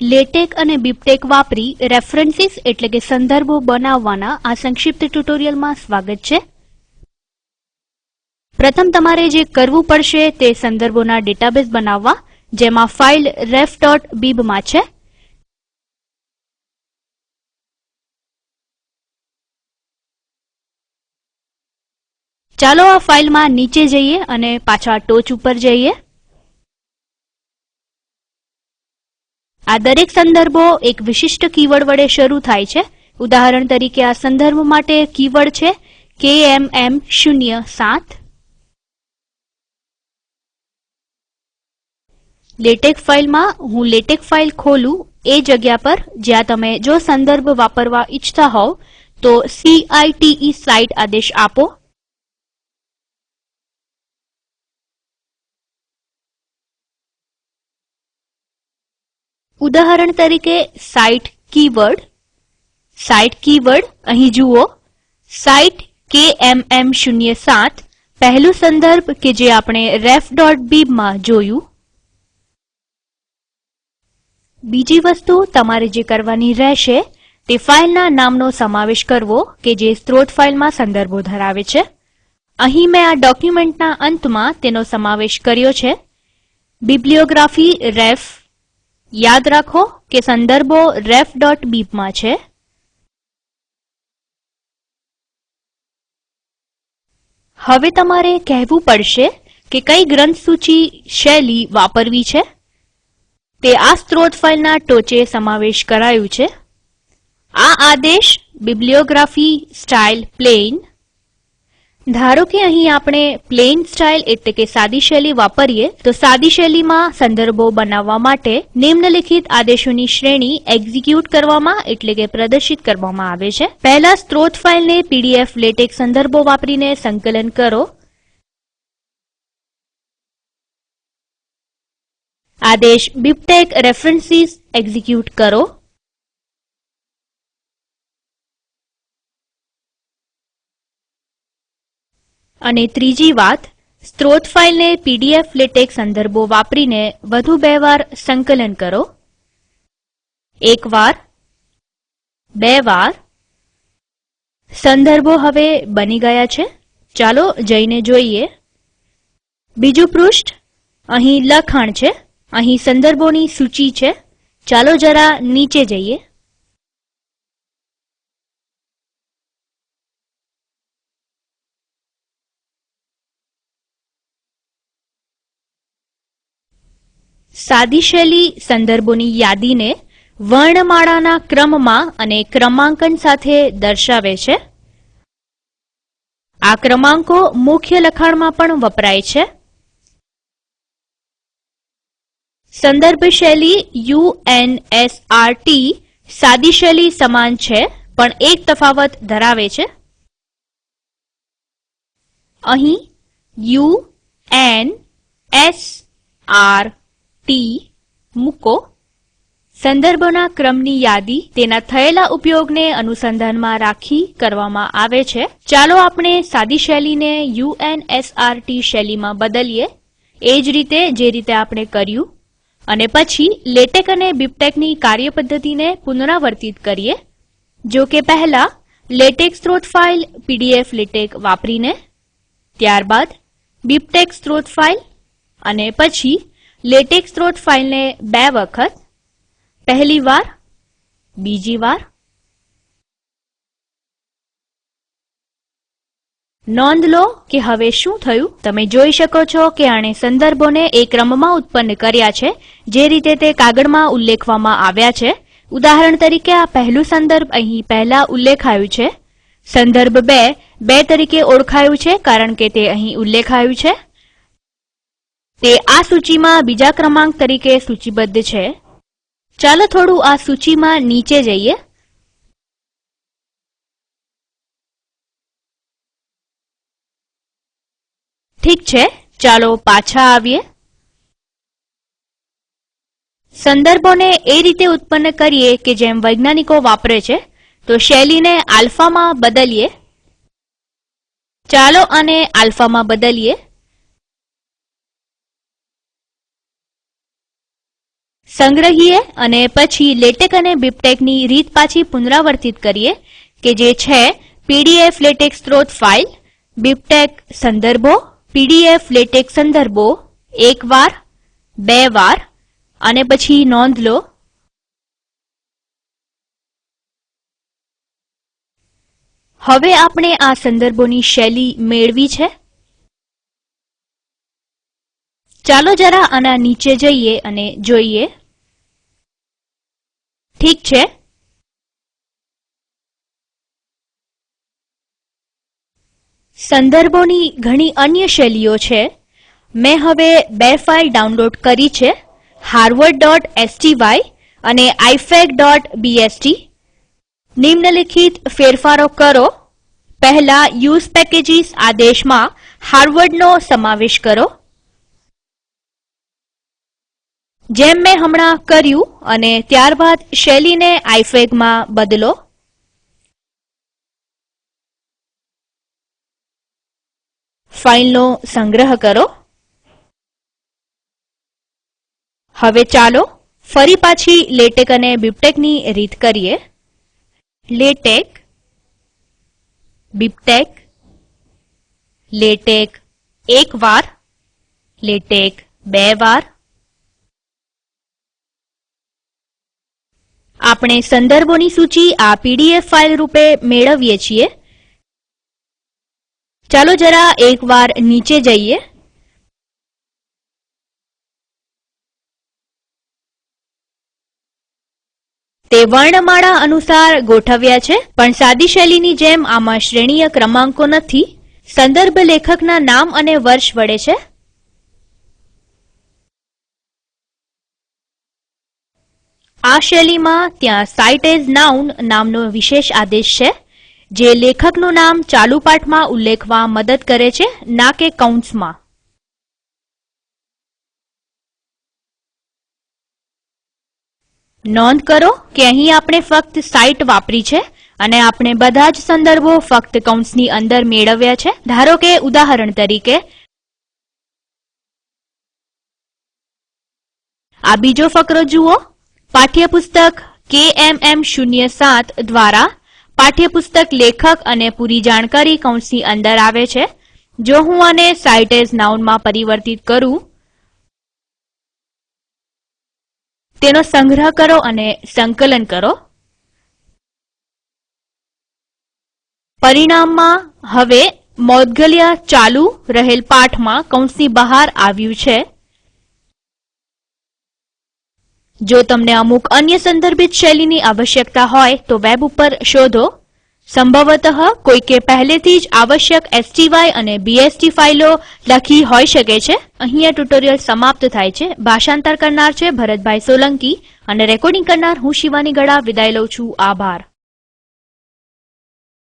LaTeX અને બીબટેક વાપરી references એટલે કે સંદર્ભો બનાવવાના આ સંક્ષિપ્ત ટ્યુટોરિયલમાં સ્વાગત છે। પ્રથમ તમારે જે કરવું પડશે તે સંદર્ભોના ડેટાબેઝ બનાવવા, જેમાં ફાઈલ refબીબ માં છે। ચાલો આ ફાઈલમાં નીચે જઈએ અને પાછા ટોચ ઉપર જઈએ। આ દરેક સંદર્ભો એક વિશિષ્ટ કીવર્ડ વડે શરૂ થાય છે। ઉદાહરણ તરીકે આ સંદર્ભ માટે કીવર્ડ છે KMM07। લેટેક ફાઈલમાં હું લેટેક ફાઈલ ખોલું એ જગ્યા પર જ્યાં તમે જો સંદર્ભ વાપરવા ઈચ્છતા હોવ તો CITE આદેશ આપો। ઉદાહરણ તરીકે સાઇટ કીવર્ડ અહીં જુઓ, સાઇટ KMM07 પહેલું સંદર્ભ કે જે આપણે refબીબ માં જોયું। બીજી વસ્તુ તમારે જે કરવાની રહેશે તે ફાઈલના નામનો સમાવેશ કરવો કે જે સ્ત્રોત ફાઈલમાં સંદર્ભો ધરાવે છે। અહીં મેં આ ડોક્યુમેન્ટના અંતમાં તેનો સમાવેશ કર્યો છે। બિબ્લિયોગ્રાફી રેફ, યાદ રાખો કે સંદર્ભો refબીબ માં છે। હવે તમારે કહેવું પડશે કે કઈ ગ્રંથસૂચી શૈલી વાપરવી છે। તે આ સ્ત્રોત ફાઈલના ટોચે સમાવેશ કરાયું છે। આ આદેશ બિબ્લિયોગ્રાફી સ્ટાઇલ પ્લેન, ધારો કે અહીં આપણે પ્લેન સ્ટાઇલ એટલે કે સાદી શૈલી વાપરીએ તો સાદી શૈલીમાં સંદર્ભો બનાવવા માટે નિમ્નલિખિત આદેશોની શ્રેણી એક્ઝિક્યુટ કરવામાં એટલે કે પ્રદર્શિત કરવામાં આવે છે। પહેલા સ્ત્રોત ફાઈલને PDF લેટેક સંદર્ભો વાપરીને સંકલન કરો। આદેશ બીબટેક રેફરન્સીસ એક્ઝિક્યુટ કરો। અને ત્રીજી વાત, સ્ત્રોત ફાઈલને PDF લેટેક સંદર્ભો વાપરીને વધુ 2 વાર સંકલન કરો। એક વાર, 2 વાર। સંદર્ભો હવે બની ગયા છે। ચાલો જઈને જોઈએ। બીજું પૃષ્ઠ, અહીં લખાણ છે, અહીં સંદર્ભોની સૂચિ છે। ચાલો જરા નીચે જઈએ। સાદી શૈલી સંદર્ભોની યાદીને વર્ણમાળાના ક્રમમાં અને ક્રમાંકન સાથે દર્શાવે છે। આ ક્રમાંકો મુખ્ય લખાણમાં પણ વપરાય છે। સંદર્ભ શૈલી UNSRT સાદી શૈલી સમાન છે પણ એક તફાવત ધરાવે છે। અહીં UNSRT મૂકો। સંદર્ભોના ક્રમની યાદી તેના થયેલા ઉપયોગને અનુસંધાનમાં રાખી કરવામાં આવે છે। ચાલો આપણે સાદી શૈલીને UNSRT શૈલીમાં બદલીએ એ જ રીતે જે રીતે આપણે કર્યું અને પછી લેટેક અને બીબટેકની કાર્યપદ્ધતિને પુનરાવર્તિત કરીએ। જો કે પહેલા લેટેક સ્ત્રોત ફાઈલ PDF લેટેક વાપરીને, ત્યારબાદ બીબટેક સ્ત્રોત ફાઈલ અને પછી લેટેક સ્ત્રોત ફાઈલને 2 વખત, પહેલી વાર, બીજી વાર। નોંધ લો કે હવે શું થયું, તમે જોઈ શકો છો કે આણે સંદર્ભોને એ ક્રમમાં ઉત્પન્ન કર્યા છે જે રીતે તે કાગળમાં ઉલ્લેખવામાં આવ્યા છે। ઉદાહરણ તરીકે આ પહેલું સંદર્ભ અહીં પહેલા ઉલ્લેખાયું છે। સંદર્ભ 2 તરીકે ઓળખાયું છે કારણ કે તે અહીં ઉલ્લેખાયું છે। તે આ સૂચિમાં બીજા ક્રમાંક તરીકે સૂચિબદ્ધ છે। ચાલો થોડું આ સૂચિમાં નીચે જઈએ। ઠીક છે, ચાલો પાછા આવીએ। સંદર્ભોને એ રીતે ઉત્પન્ન કરીએ કે જેમ વૈજ્ઞાનિકો વાપરે છે। તો શૈલીને આલ્ફામાં બદલીએ। ચાલો આને આલ્ફામાં બદલીએ। સંગ્રહીએ અને પછી લેટેક અને બીબટેકની રીત પાછી પુનરાવર્તિત કરીએ કે જે છે પીડીએફ લેટેક સ્ત્રોત ફાઈલ, બીબટેક સંદર્ભો, પીડીએફ લેટેક સંદર્ભો, એક વાર, બે વાર અને પછી નોંધ લો હવે આપણે આ સંદર્ભોની શૈલી મેળવી છે। ચાલો જરા આના નીચે જઈએ અને જોઈએ। ઠીક છે, સંદર્ભોની ઘણી અન્ય શૈલીઓ છે। મેં હવે બે ફાઇલ ડાઉનલોડ કરી છે, harvard.sty અને ifacબીએસટી। નિમ્નલિખિત ફેરફારો કરો। પહેલા યુઝ પેકેજીસ આદેશમાં હાર્વર્ડનો સમાવેશ કરો જેમ મેં હમણાં કર્યું અને ત્યારબાદ શૈલીને ifacમાં બદલો। ફાઈલનો સંગ્રહ કરો। હવે ચાલો ફરી પાછી લેટેક અને બીબટેકની રીત કરીએ। લેટેક, બીબટેક, લેટેક એક વાર, લેટેક બે વાર। આપણે સંદર્ભોની સૂચિ આ પીડીએફ ફાઈલ રૂપે મેળવીએ છીએ। ચાલો જરા એક વાર નીચે જઈએ। તે વર્ણમાળા અનુસાર ગોઠવ્યા છે પણ સાદી શૈલીની જેમ આમાં શ્રેણીય ક્રમાંકો નથી, સંદર્ભ લેખકના નામ અને વર્ષ વડે છે। આ શૈલીમાં ત્યાં સાઇટ એઝ નાઉન નામનો વિશેષ આદેશ છે જે લેખકનું નામ ચાલુ પાઠમાં ઉલ્લેખવા મદદ કરે છે, ના કે કૌંસમાં। નોંધ કરો કે અહીં આપણે ફક્ત સાઇટ વાપરી છે અને આપણે બધા જ સંદર્ભો ફક્ત કૌંસની અંદર મેળવ્યા છે। ધારો કે ઉદાહરણ તરીકે આ બીજો ફકરો જુઓ। પાઠ્યપુસ્તક KMM07 દ્વારા પાઠ્યપુસ્તક લેખક અને પૂરી જાણકારી કૌંસની અંદર આવે છે। જો હું આને સાઇટ એઝ નાઉનમાં પરિવર્તિત કરું, તેનો સંગ્રહ કરો અને સંકલન કરો। પરિણામમાં હવે મૌદ્ગલ્ય ચાલુ રહેલ પાઠમાં કૌંસની બહાર આવ્યું છે। જો તમને અમુક અન્ય સંદર્ભિત શૈલીની આવશ્યકતા હોય તો વેબ ઉપર શોધો। સંભવતઃ કોઈકે પહેલેથી જ આવશ્યક STY અને BST ફાઈલો લખી હોઈ શકે છે। અહીં આ ટ્યુટોરીયલ સમાપ્ત થાય છે। ભાષાંતર કરનાર છે ભરતભાઈ સોલંકી અને રેકોર્ડિંગ કરનાર હું શિવાની ગડા વિદાય લઉં છું। આભાર।